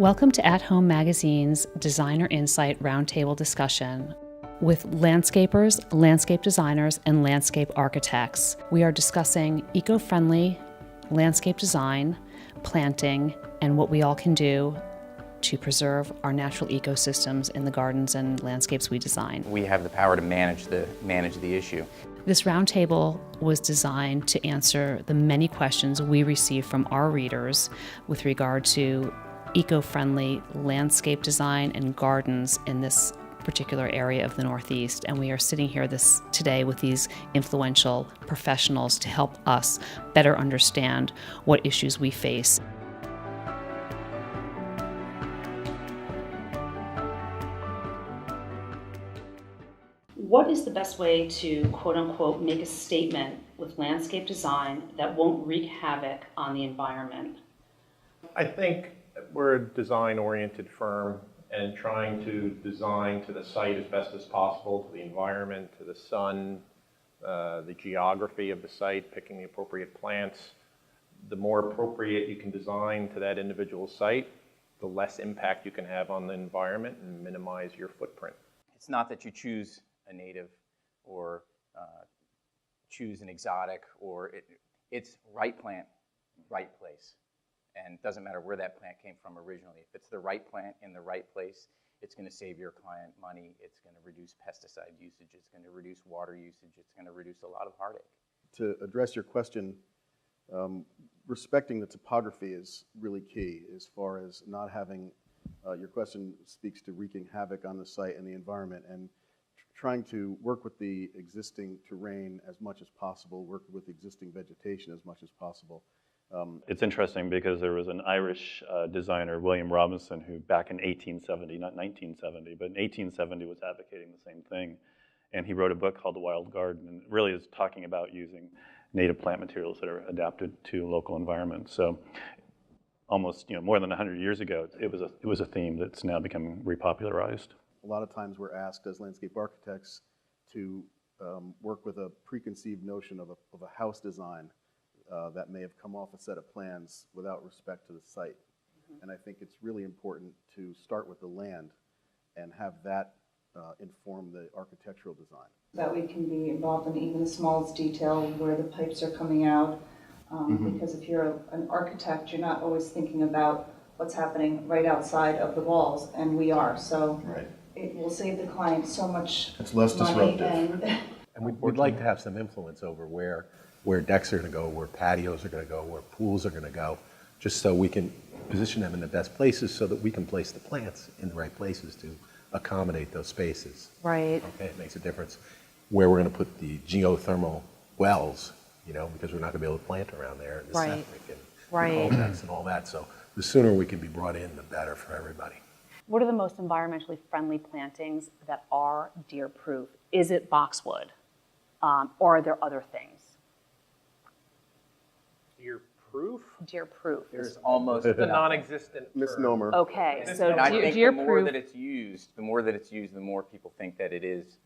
Welcome to AtHome Magazine's Designer Insight Roundtable discussion with landscapers, landscape designers, and landscape architects. We are discussing eco-friendly landscape design, planting, and what we all can do to preserve our natural ecosystems in the gardens and landscapes we design. We have the power to manage the issue. This roundtable was designed to answer the many questions we receive from our readers with regard to eco-friendly landscape design and gardens in this particular area of the Northeast. And we are sitting here today with these influential professionals to help us better understand what issues we face. What is the best way to, quote unquote, make a statement with landscape design that won't wreak havoc on the environment? I think we're a design-oriented firm and trying to design to the site as best as possible, to the environment, to the sun, the geography of the site, picking the appropriate plants. The more appropriate you can design to that individual site, the less impact you can have on the environment and minimize your footprint. It's not that you choose a native or choose an exotic, or it's right plant, right place. And it doesn't matter where that plant came from originally. If it's the right plant in the right place, it's going to save your client money. It's going to reduce pesticide usage. It's going to reduce water usage. It's going to reduce a lot of heartache. To address your question, respecting the topography is really key as far as not having, your question speaks to wreaking havoc on the site and the environment, and trying to work with the existing terrain as much as possible, work with existing vegetation as much as possible. It's interesting because there was an Irish designer, William Robinson, who back in 1870, not 1970, but in 1870 was advocating the same thing. And he wrote a book called The Wild Garden, and it really is talking about using native plant materials that are adapted to local environments. So almost more than 100 years ago, it was a theme that's now becoming repopularized. A lot of times we're asked as landscape architects to work with a preconceived notion of a house design that may have come off a set of plans without respect to the site. And I think it's really important to start with the land and have that inform the architectural design. That we can be involved in even the smallest detail, where the pipes are coming out, because if you're an architect, you're not always thinking about what's happening right outside of the walls, and we are. So right. It will save the client so much It's less money. disruptive. And we'd like to have some influence over where decks are going to go, where patios are going to go, where pools are going to go, just so we can position them in the best places so that we can place the plants in the right places to accommodate those spaces. Right. Okay, it makes a difference where we're going to put the geothermal wells, because we're not going to be able to plant around there, and the Right. septic and Right. the decks and all that. So the sooner we can be brought in, the better for everybody. What are the most environmentally friendly plantings that are deer-proof? Is it boxwood, or are there other things? Deer-proof? Deer-proof. There's almost It's a non-existent Misnomer. Okay, so And I think the more deer-proof. that it's used, the more people think that it is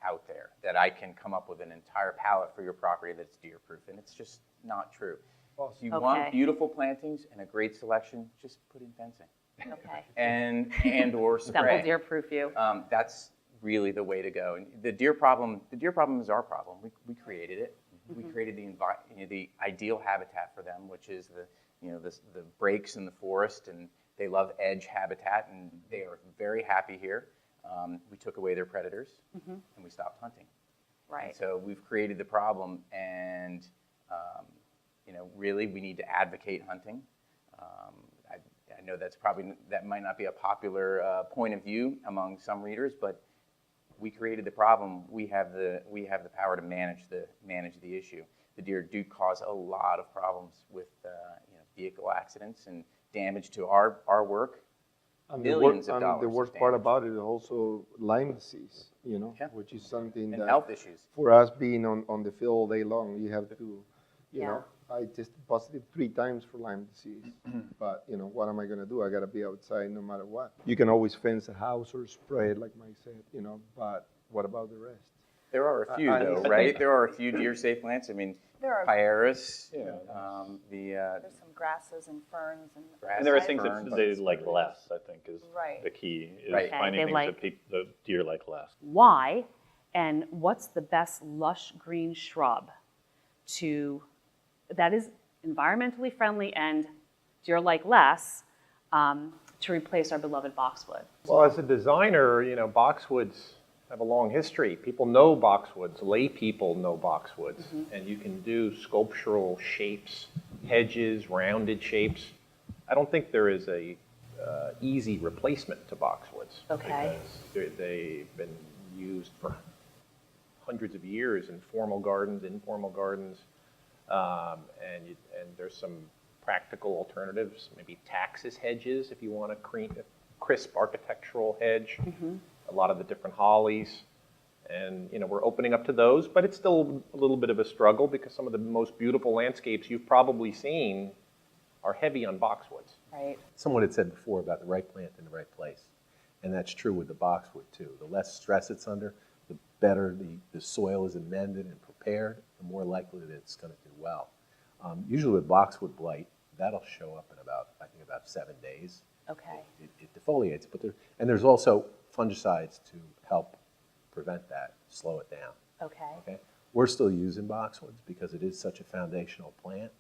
out there, that I can come up with an entire palette for your property that's deer-proof, and it's just not true. If you want beautiful plantings and a great selection, just put in fencing. Okay. And or spray. That will deer-proof you. That's really the way to go. And the deer problem is our problem. We created it. We created the ideal habitat for them, which is the breaks in the forest, and they love edge habitat, and they are very happy here. We took away their predators, and we stopped hunting. Right. And so we've created the problem, and really we need to advocate hunting. I know that might not be a popular point of view among some readers, but we created the problem. We have the power to manage the issue. The deer do cause a lot of problems with vehicle accidents and damage to our work. And Millions of dollars. The worst part about it is also Lyme disease, Yeah. which is something And that health issues. for us being on the field all day long, you have to, you Yeah. know, I tested positive 3 times for Lyme disease. But, what am I going to do? I got to be outside no matter what. You can always fence a house or spray it, like Mike said, but what about the rest? There are a few, I- though, I right? think- There are a few deer safe plants. I mean, There are. Pieris, Yeah. There's some grasses and ferns and. And there are Grass, things fern, that but they it's like really- less, I think, is Right. the key, is Right. Okay, finding they things that like- the deer like less. Why? And what's the best lush green shrub that is environmentally friendly and deer like less to replace our beloved boxwood? Well, as a designer, boxwoods have a long history. People know boxwoods, lay people know boxwoods, and you can do sculptural shapes, hedges, rounded shapes. I don't think there is a easy replacement to boxwoods. Okay. Because they've been used for hundreds of years in formal gardens, informal gardens, and there's some practical alternatives, maybe taxus hedges if you want a crisp architectural hedge, a lot of the different hollies. And we're opening up to those, but it's still a little bit of a struggle because some of the most beautiful landscapes you've probably seen are heavy on boxwoods. Right. Someone had said before about the right plant in the right place. And that's true with the boxwood too. The less stress it's under, the better the soil is amended and prepared, the more likely that it's going to do well. Usually with boxwood blight, that'll show up in about 7 days. Okay. It defoliates, and there's also fungicides to help prevent that, slow it down. Okay. Okay, we're still using boxwoods because it is such a foundational plant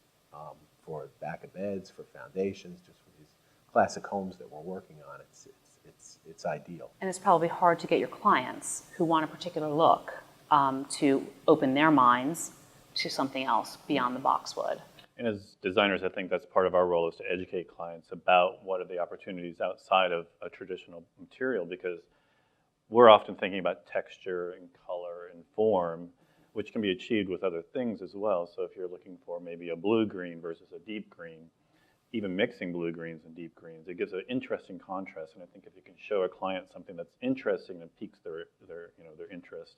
for back of beds, for foundations, just for these classic homes that we're working on. It's ideal. And it's probably hard to get your clients who want a particular look to open their minds to something else beyond the boxwood. And as designers, I think that's part of our role, is to educate clients about what are the opportunities outside of a traditional material, because we're often thinking about texture and color and form, which can be achieved with other things as well. So if you're looking for maybe a blue-green versus a deep green, even mixing blue greens and deep greens, it gives an interesting contrast. And I think if you can show a client something that's interesting and piques their interest,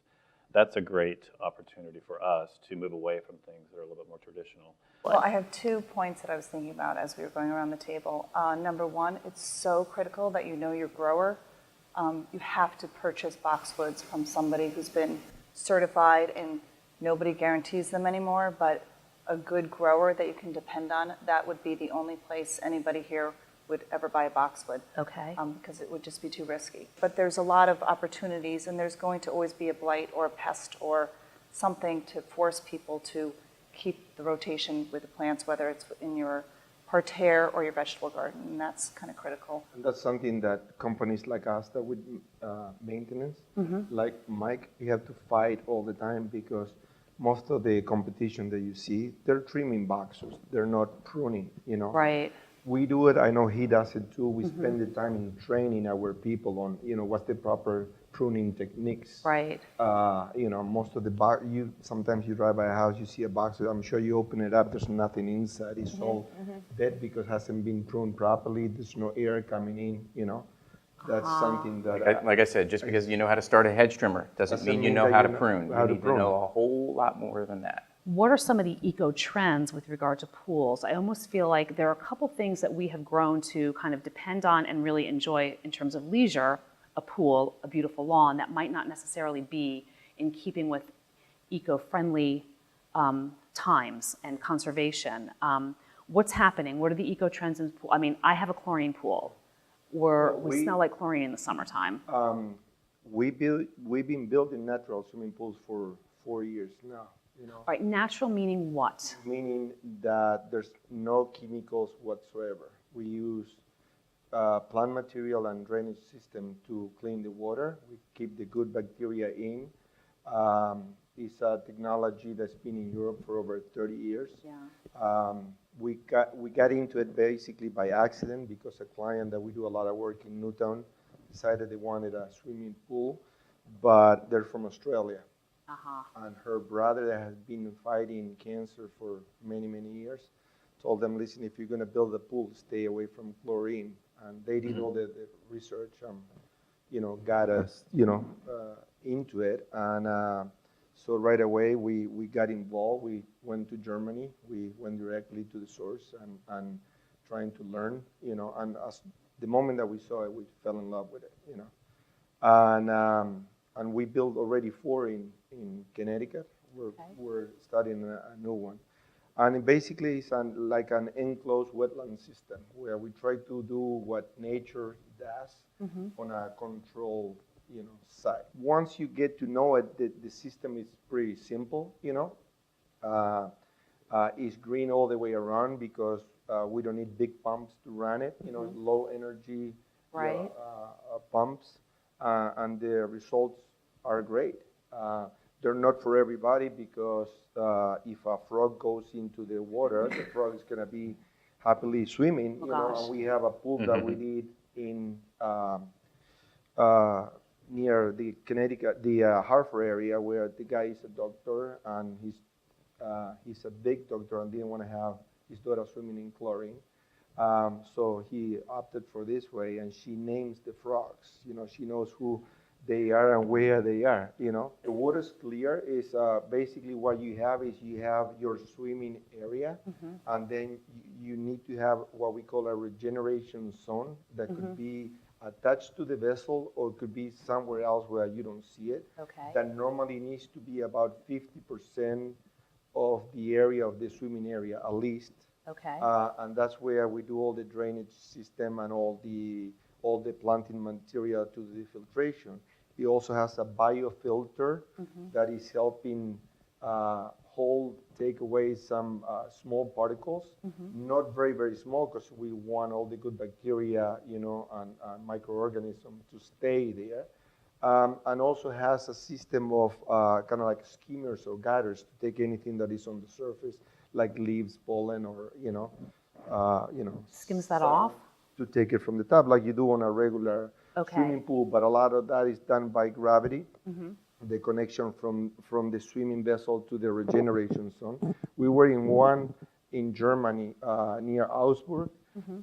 that's a great opportunity for us to move away from things that are a little bit more traditional. Well, I have 2 points that I was thinking about as we were going around the table. Number one, it's so critical that you know your grower. You have to purchase boxwoods from somebody who's been certified, and nobody guarantees them anymore, but a good grower that you can depend on, that would be the only place anybody here would ever buy a boxwood. Okay. Because it would just be too risky. But there's a lot of opportunities, and there's going to always be a blight or a pest or something to force people to keep the rotation with the plants, whether it's in your parterre or your vegetable garden, and that's kind of critical. And that's something that companies like us that with maintenance, like Mike, you have to fight all the time because most of the competition that you see, they're trimming boxes. They're not pruning, Right. We do it. I know he does it too. We spend the time in training our people on, what's the proper pruning techniques. Right. Most of the sometimes you drive by a house, you see a box. I'm sure you open it up. There's nothing inside. It's all dead because it hasn't been pruned properly. There's no air coming in. That's something that. Like I said, just because you know how to start a hedge trimmer doesn't mean you know that how you to know prune. how You to need to prune. know a whole lot more than that. What are some of the eco trends with regard to pools? I almost feel like there are a couple things that we have grown to kind of depend on and really enjoy in terms of leisure, a pool, a beautiful lawn, that might not necessarily be in keeping with eco-friendly times and conservation. What's happening? What are the eco trends in the pool? I mean, I have a chlorine pool. We smell like chlorine in the summertime. We've been building natural swimming pools for 4 years now. All right, natural meaning what? Meaning that there's no chemicals whatsoever. We use plant material and drainage system to clean the water. We keep the good bacteria in. It's a technology that's been in Europe for over 30 years. Yeah. We got into it basically by accident because a client that we do a lot of work in Newtown decided they wanted a swimming pool, but they're from Australia. And her brother that has been fighting cancer for many, many years told them, listen, if you're going to build a pool, stay away from chlorine. And they did all the research, got us, into it. And so right away, we got involved. We went to Germany. We went directly to the source and trying to learn, and as the moment that we saw it, we fell in love with it, And And we built already 4 in Connecticut. We're studying a new one. And basically, it's like an enclosed wetland system where we try to do what nature does on a controlled, site. Once you get to know it, the system is pretty simple, It's green all the way around because we don't need big pumps to run it, low energy Right. pumps, and the results are great. They're not for everybody because if a frog goes into the water, the frog is going to be happily swimming, gosh. and we have a pool that we did in near the Connecticut, the Hartford area, where the guy is a doctor and he's a big doctor and didn't want to have his daughter swimming in chlorine. So he opted for this way, and she names the frogs. She knows who they are and where they are. The water's clear is basically what you have is you have your swimming area, and then you need to have what we call a regeneration zone that could be attached to the vessel or could be somewhere else where you don't see it. Okay. That normally needs to be about 50% of the area of the swimming area at least. Okay. And that's where we do all the drainage system and all the planting material to the filtration. It also has a biofilter that is helping take away some small particles, not very, very small because we want all the good bacteria, and microorganisms to stay there. And also has a system of kind of like skimmers or gutters to take anything that is on the surface, like leaves, pollen, or Skims that off? to take it from the top, like you do on a regular Okay. swimming pool. But a lot of that is done by gravity. The connection from the swimming vessel to the regeneration zone. We were in one in Germany near Augsburg,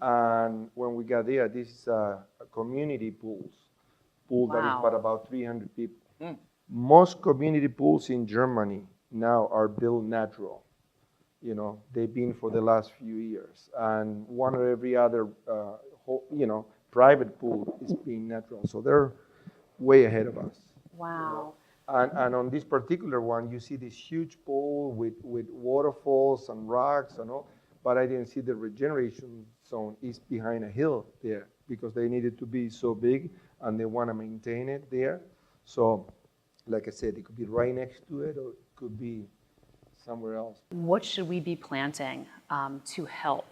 and when we got there, this is a community pool that is about 300 people. Most community pools in Germany now are built natural. They've been for the last few years, and one or every other private pool is being natural. So they're way ahead of us. Wow. And on this particular one, you see this huge pool with waterfalls and rocks and all, but I didn't see the regeneration zone is behind a hill there because they needed to be so big and they want to maintain it there. So, like I said, it could be right next to it or it could be somewhere else. What should we be planting to help?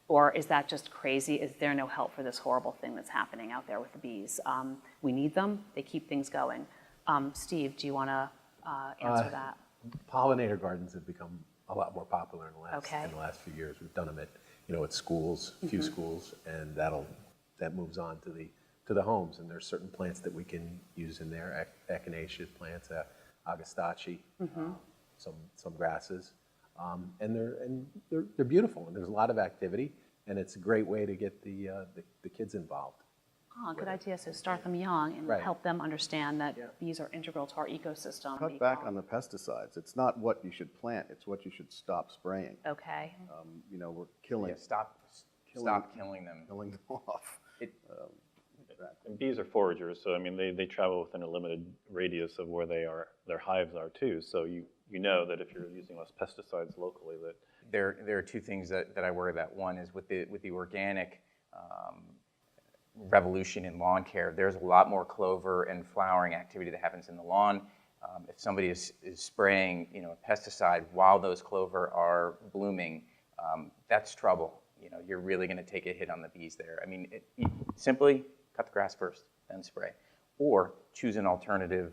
Or is that just crazy? Is there no help for this horrible thing that's happening out there with the bees? We need them. They keep things going. Steve, do you want to answer that? Pollinator gardens have become a lot more popular in the last few years. We've done them at schools, a few schools, and that moves on to the homes. And there's certain plants that we can use in there, echinacea plants, agastache, some grasses, and they're beautiful. And there's a lot of activity, and it's a great way to get the kids involved. Oh, good idea. So start them young and help them understand that bees are integral to our ecosystem. Cut back on the pesticides. It's not what you should plant, it's what you should stop spraying. Okay. We're killing Stop killing them. killing them off. And bees are foragers, so I mean they travel within a limited radius of where their hives are too. So you know that if you're using less pesticides locally, that There are two things that I worry about. One is with the organic revolution in lawn care. There's a lot more clover and flowering activity that happens in the lawn. If somebody is spraying a pesticide while those clover are blooming, that's trouble. You're really going to take a hit on the bees there. I mean, simply cut the grass first, then spray. Or choose an alternative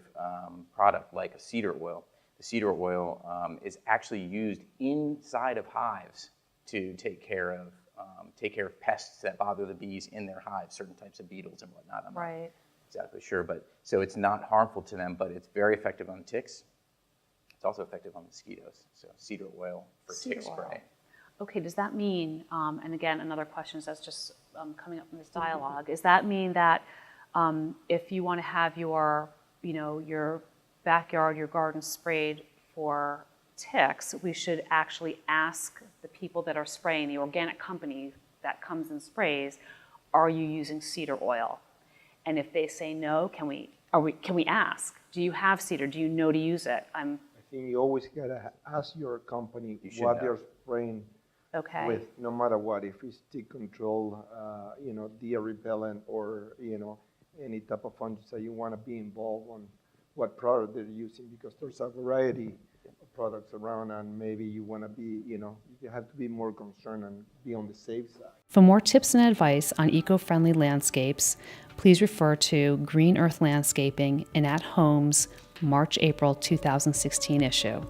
product like a cedar oil. The cedar oil is actually used inside of hives to take care of pests that bother the bees in their hives, certain types of beetles and whatnot. I'm not exactly sure, but so it's not harmful to them, but it's very effective on ticks. It's also effective on mosquitoes. So cedar oil for tick spray. Okay, does that mean, and again, another question that's just coming up in this dialogue, does that mean that if you want to have your backyard, your garden sprayed for ticks, we should actually ask the people that are spraying, the organic company that comes and sprays, are you using cedar oil? And if they say no, can we can we ask? Do you have cedar? Do you know to use it? I think you always gotta ask your company You should what know. they're spraying Okay. with, no matter what, if it's tick control, deer repellent, or, any type of fungicide, you wanna be involved on what product they're using, because there's a variety of products around, and maybe you wanna be, you have to be more concerned and be on the safe side. For more tips and advice on eco-friendly landscapes, please refer to Green Earth Landscaping in AtHome's March-April 2016 issue.